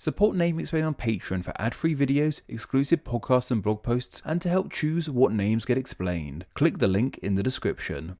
Support Name Explain on Patreon for ad-free videos, exclusive podcasts and blog posts, and to help choose what names get explained. Click the link in the description.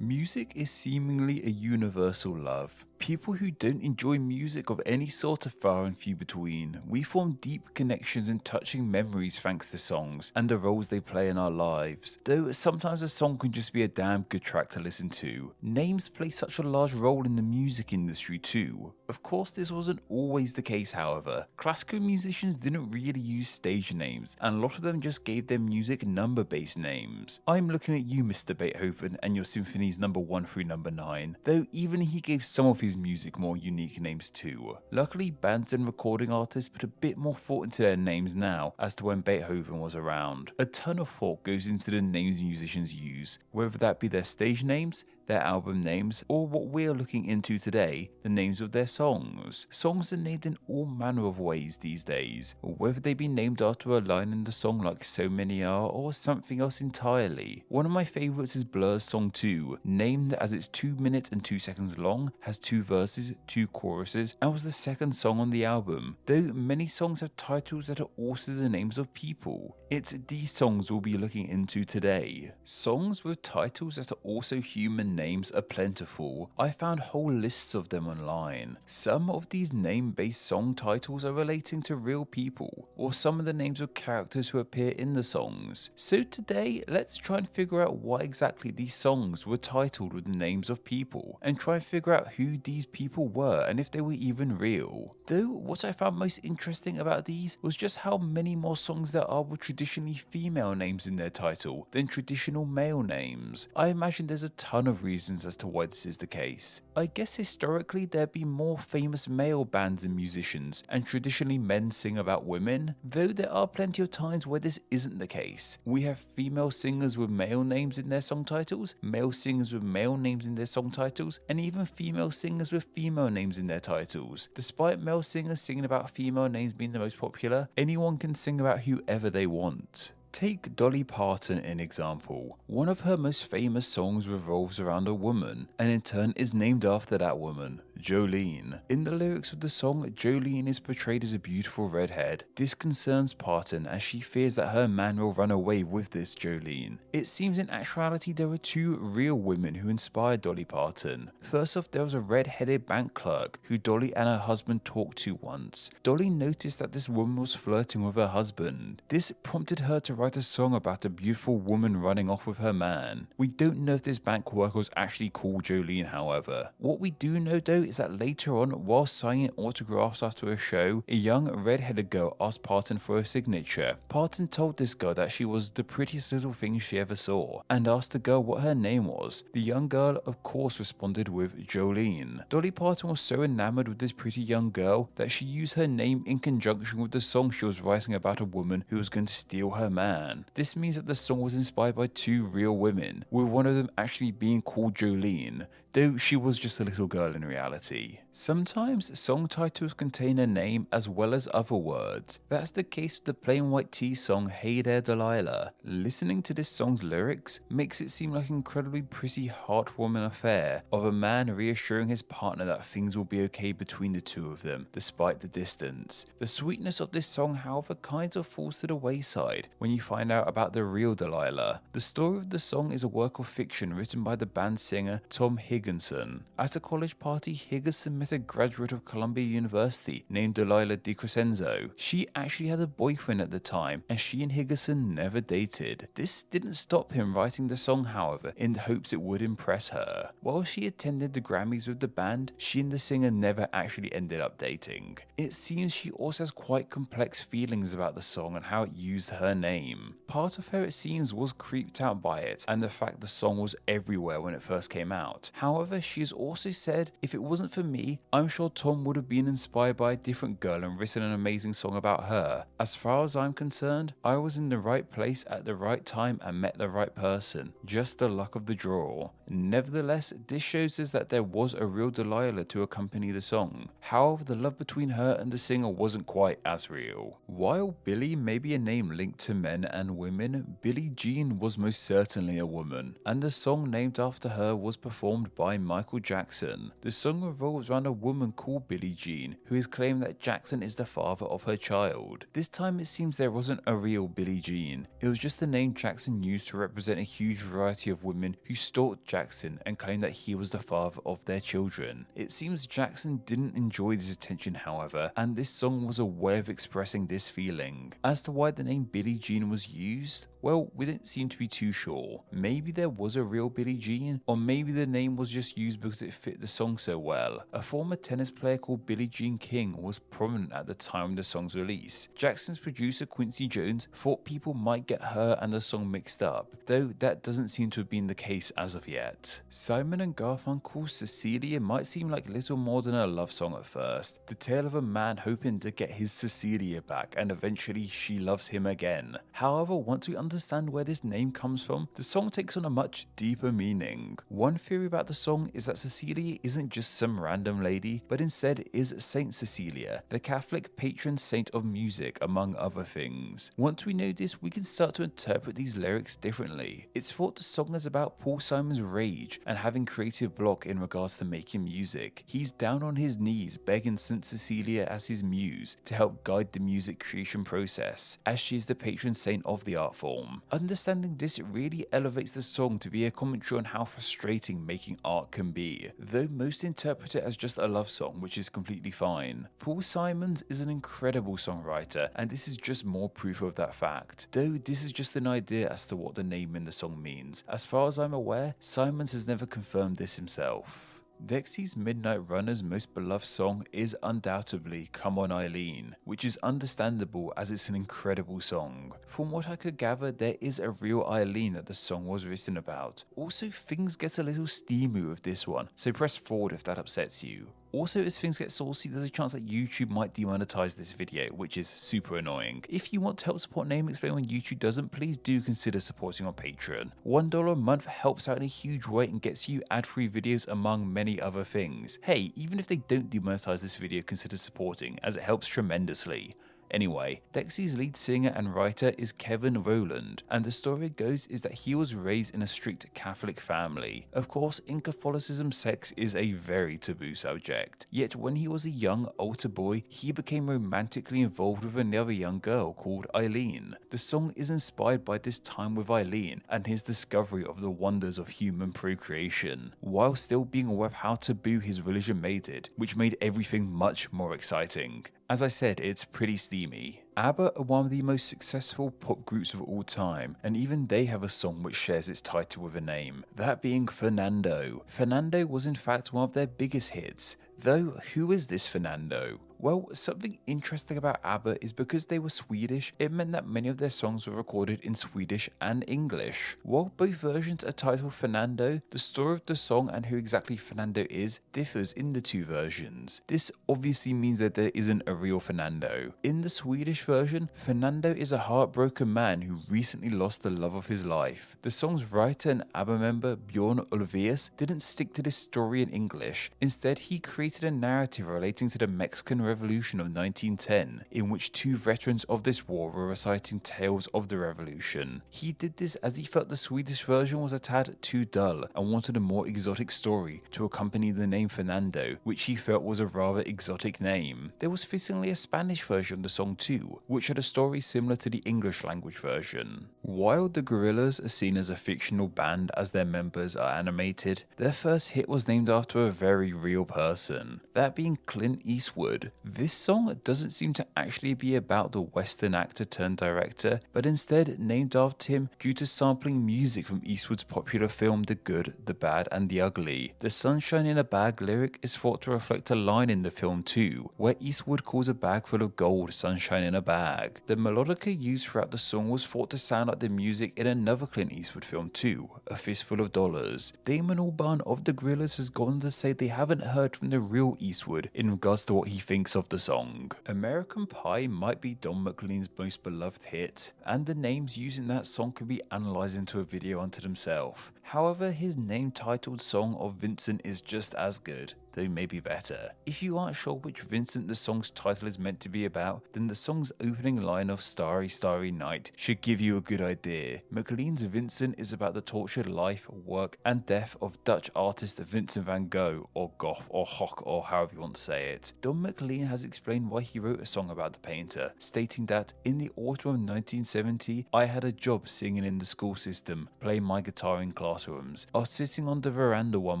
Music is seemingly a universal love. People who don't enjoy music of any sort are far and few between. We form deep connections and touching memories thanks to songs and the roles they play in our lives. Though sometimes a song can just be a damn good track to listen to. Names play such a large role in the music industry too. Of course, this wasn't always the case, however. Classical musicians didn't really use stage names, and a lot of them just gave their music number-based names. I'm looking at you, Mr. Beethoven, and your symphonies number 1 through number 9, though even he gave some of his music more unique names too. Luckily, bands and recording artists put a bit more thought into their names now as to when Beethoven was around. A ton of thought goes into the names musicians use, whether that be their stage names, their album names, or what we're looking into today, the names of their songs. Songs are named in all manner of ways these days, whether they be named after a line in the song like So Many Are, or something else entirely. One of my favourites is Blur's song 2, named as it's 2 minutes and 2 seconds long, has 2 verses, 2 choruses, and was the second song on the album, though many songs have titles that are also the names of people. It's these songs we'll be looking into today. Songs with titles that are also human names are plentiful. I found whole lists of them online. Some of these name-based song titles are relating to real people, or some of the names of characters who appear in the songs. So today, let's try and figure out why exactly these songs were titled with the names of people, and try and figure out who these people were and if they were even real. Though, what I found most interesting about these was just how many more songs there are with traditionally female names in their title than traditional male names. I imagine there's a ton of reasons as to why this is the case. I guess historically there'd be more famous male bands and musicians, and traditionally men sing about women, though there are plenty of times where this isn't the case. We have female singers with male names in their song titles, male singers with male names in their song titles, and even female singers with female names in their titles. Despite male singers singing about female names being the most popular, anyone can sing about whoever they want. Take Dolly Parton an example. One of her most famous songs revolves around a woman, and in turn is named after that woman, Jolene. In the lyrics of the song, Jolene is portrayed as a beautiful redhead. This concerns Parton as she fears that her man will run away with this Jolene. It seems in actuality there were 2 real women who inspired Dolly Parton. First off, there was a red-headed bank clerk who Dolly and her husband talked to once. Dolly noticed that this woman was flirting with her husband. This prompted her to write a song about a beautiful woman running off with her man. We don't know if this bank worker was actually called Jolene, however. What we do know though is that later on, while signing autographs after a show, a young red-headed girl asked Parton for a signature. Parton told this girl that she was the prettiest little thing she ever saw, and asked the girl what her name was. The young girl of course responded with Jolene. Dolly Parton was so enamored with this pretty young girl that she used her name in conjunction with the song she was writing about a woman who was going to steal her man. This means that the song was inspired by 2 real women, with one of them actually being called Jolene, though she was just a little girl in reality. Sometimes song titles contain a name as well as other words. That's the case with the Plain White T's song Hey There Delilah. Listening to this song's lyrics makes it seem like an incredibly pretty heartwarming affair of a man reassuring his partner that things will be okay between the 2 of them, despite the distance. The sweetness of this song, however, kind of falls to the wayside when you find out about the real Delilah. The story of the song is a work of fiction written by the band singer Tom Higginson. At a college party, Higginson met a graduate of Columbia University named Delilah DiCrescenzo. She actually had a boyfriend at the time, and she and Higginson never dated. This didn't stop him writing the song, however, in the hopes it would impress her. While she attended the Grammys with the band, she and the singer never actually ended up dating. It seems she also has quite complex feelings about the song and how it used her name. Part of her, it seems, was creeped out by it and the fact the song was everywhere when it first came out. However, she has also said, if it wasn't for me, I'm sure Tom would have been inspired by a different girl and written an amazing song about her. As far as I'm concerned, I was in the right place at the right time and met the right person. Just the luck of the draw. Nevertheless, this shows us that there was a real Delilah to accompany the song. However, the love between her and the singer wasn't quite as real. While Billie may be a name linked to men and women, Billie Jean was most certainly a woman, and the song named after her was performed by by Michael Jackson. The song revolves around a woman called Billie Jean who is claiming that Jackson is the father of her child. This time it seems there wasn't a real Billie Jean, it was just the name Jackson used to represent a huge variety of women who stalked Jackson and claimed that he was the father of their children. It seems Jackson didn't enjoy this attention, however, and this song was a way of expressing this feeling. As to why the name Billie Jean was used, well, we didn't seem to be too sure. Maybe there was a real Billie Jean, or maybe the name was just used because it fit the song so well. A former tennis player called Billie Jean King was prominent at the time of the song's release. Jackson's producer Quincy Jones thought people might get her and the song mixed up, though that doesn't seem to have been the case as of yet. Simon and Garfunkel's Cecilia might seem like little more than a love song at first, the tale of a man hoping to get his Cecilia back and eventually she loves him again. However, once we understand where this name comes from, the song takes on a much deeper meaning. One theory about the song is that Cecilia isn't just some random lady, but instead is Saint Cecilia, the Catholic patron saint of music, among other things. Once we know this, we can start to interpret these lyrics differently. It's thought the song is about Paul Simon's rage and having creative block in regards to making music. He's down on his knees begging Saint Cecilia as his muse to help guide the music creation process, as she is the patron saint of the art form. Understanding this really elevates the song to be a commentary on how frustrating making art can be, though most interpret it as just a love song, which is completely fine. Paul Simons is an incredible songwriter, and this is just more proof of that fact, though this is just an idea as to what the name in the song means. As far as I'm aware, Simons has never confirmed this himself. Dexy's Midnight Runner's most beloved song is undoubtedly Come On Eileen, which is understandable as it's an incredible song. From what I could gather, there is a real Eileen that the song was written about. Also, things get a little steamy with this one, so press forward if that upsets you. Also, as things get saucy, there's a chance that YouTube might demonetize this video, which is super annoying. If you want to help support Name Explain when YouTube doesn't, please do consider supporting on Patreon. $1 a month helps out in a huge way and gets you ad-free videos among many other things. Hey, even if they don't demonetize this video, consider supporting, as it helps tremendously. Anyway, Dexy's lead singer and writer is Kevin Rowland, and the story goes is that he was raised in a strict Catholic family. Of course, in Catholicism, sex is a very taboo subject, yet when he was a young, altar boy, he became romantically involved with another young girl called Eileen. The song is inspired by this time with Eileen and his discovery of the wonders of human procreation, while still being aware of how taboo his religion made it, which made everything much more exciting. As I said, it's pretty steamy. ABBA are one of the most successful pop groups of all time, and even they have a song which shares its title with a name, that being Fernando. Fernando was in fact one of their biggest hits, though who is this Fernando? Well, something interesting about ABBA is because they were Swedish, it meant that many of their songs were recorded in Swedish and English. While both versions are titled Fernando, the story of the song and who exactly Fernando is differs in the two versions. This obviously means that there isn't a real Fernando. In the Swedish version, Fernando is a heartbroken man who recently lost the love of his life. The song's writer and ABBA member Bjorn Ulvaeus didn't stick to this story in English. Instead, he created a narrative relating to the Mexican Revolution of 1910, in which two veterans of this war were reciting tales of the revolution. He did this as he felt the Swedish version was a tad too dull and wanted a more exotic story to accompany the name Fernando, which he felt was a rather exotic name. There was fittingly a Spanish version of the song too, which had a story similar to the English language version. While the Gorillaz are seen as a fictional band as their members are animated, their first hit was named after a very real person, that being Clint Eastwood. This song doesn't seem to actually be about the Western actor turned director, but instead named after him due to sampling music from Eastwood's popular film The Good, the Bad and the Ugly. The sunshine in a bag lyric is thought to reflect a line in the film too, where Eastwood calls a bag full of gold sunshine in a bag. The melodica used throughout the song was thought to sound like the music in another Clint Eastwood film too, A Fistful of Dollars. Damon Albarn of the Gorillaz has gone on to say they haven't heard from the real Eastwood in regards to what he thinks of the song. American Pie might be Don McLean's most beloved hit, and the names used in that song can be analysed into a video unto themselves. However, his name-titled song of Vincent is just as good. though maybe better. If you aren't sure which Vincent the song's title is meant to be about, then the song's opening line of Starry, Starry Night should give you a good idea. McLean's Vincent is about the tortured life, work, and death of Dutch artist Vincent van Gogh, or Gough, or Hock, or however you want to say it. Don McLean has explained why he wrote a song about the painter, stating that, in the autumn of 1970, I had a job singing in the school system, playing my guitar in classrooms. I was sitting on the veranda one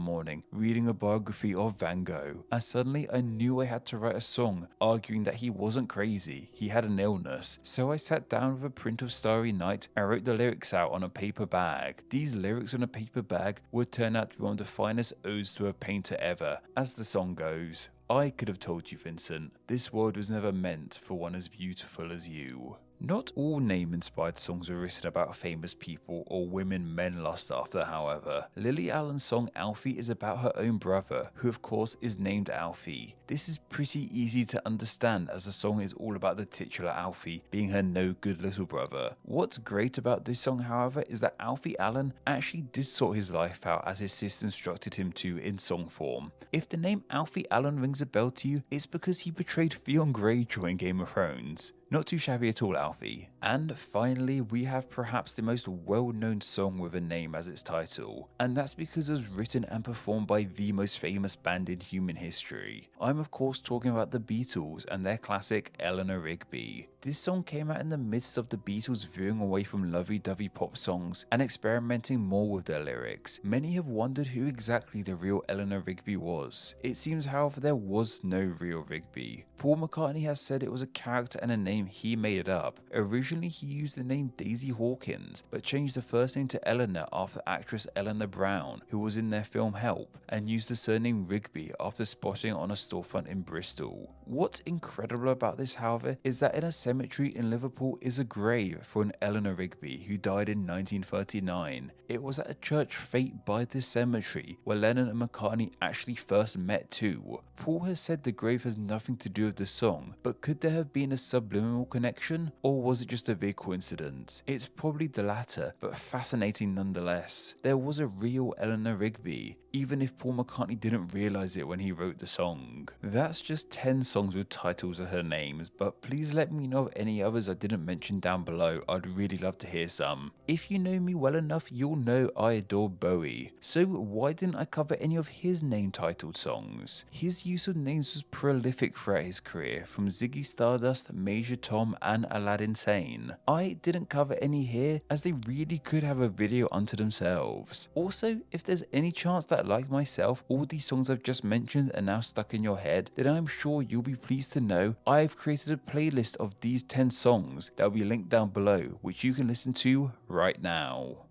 morning, reading a biography of Van Gogh, and suddenly I knew I had to write a song, arguing that he wasn't crazy, he had an illness. So I sat down with a print of Starry Night and wrote the lyrics out on a paper bag. These lyrics on a paper bag would turn out to be one of the finest odes to a painter ever. As the song goes, I could have told you, Vincent, this world was never meant for one as beautiful as you. Not all name-inspired songs are written about famous people or women men lust after, however. Lily Allen's song Alfie is about her own brother, who of course is named Alfie. This is pretty easy to understand as the song is all about the titular Alfie being her no-good little brother. What's great about this song, however, is that Alfie Allen actually did sort his life out as his sister instructed him to in song form. If the name Alfie Allen rings a bell to you, it's because he portrayed Theon Greyjoy in Game of Thrones. Not too shabby at all, Alfie. And finally, we have perhaps the most well-known song with a name as its title, and that's because it was written and performed by the most famous band in human history. I'm of course talking about the Beatles and their classic Eleanor Rigby. This song came out in the midst of the Beatles veering away from lovey-dovey pop songs and experimenting more with their lyrics. Many have wondered who exactly the real Eleanor Rigby was. It seems, however, there was no real Rigby. Paul McCartney has said it was a character and a name he made up. Originally he used the name Daisy Hawkins, but changed the first name to Eleanor after actress Eleanor Brown, who was in their film Help, and used the surname Rigby after spotting it on a storefront in Bristol. What's incredible about this, however, is that in a cemetery in Liverpool is a grave for an Eleanor Rigby who died in 1939. It was at a church fete by this cemetery where Lennon and McCartney actually first met too. Paul has said the grave has nothing to do with the song, but could there have been a subliminal connection, or was it just a big coincidence? It's probably the latter, but fascinating nonetheless. There was a real Eleanor Rigby, even if Paul McCartney didn't realise it when he wrote the song. That's just 10 songs with titles as her names, but please let me know of any others I didn't mention down below. I'd really love to hear some. If you know me well enough, you'll know I adore Bowie, so why didn't I cover any of his name-titled songs? His use of names was prolific throughout his career, from Ziggy Stardust, Major Tom, and Aladdin Sane. I didn't cover any here, as they really could have a video unto themselves. Also, if there's any chance that, like myself, all these songs I've just mentioned are now stuck in your head, then I'm sure you'll be pleased to know I've created a playlist of these 10 songs that will be linked down below, which you can listen to right now.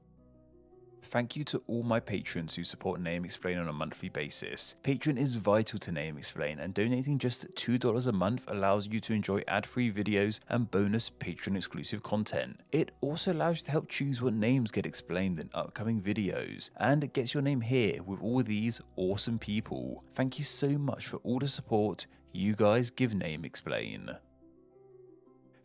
Thank you to all my patrons who support Name Explain on a monthly basis. Patreon is vital to Name Explain, and donating just $2 a month allows you to enjoy ad-free videos and bonus Patreon exclusive content. It also allows you to help choose what names get explained in upcoming videos, and it gets your name here with all these awesome people. Thank you so much for all the support you guys give Name Explain.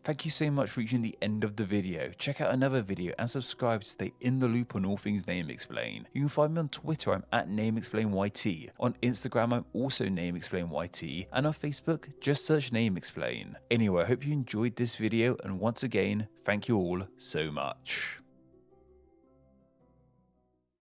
Thank you so much for reaching the end of the video. Check out another video and subscribe to stay in the loop on all things Name Explain. You can find me on Twitter, I'm at NameExplainYT. On Instagram, I'm also NameExplainYT. And on Facebook, just search Name Explain. Anyway, I hope you enjoyed this video, and once again, thank you all so much.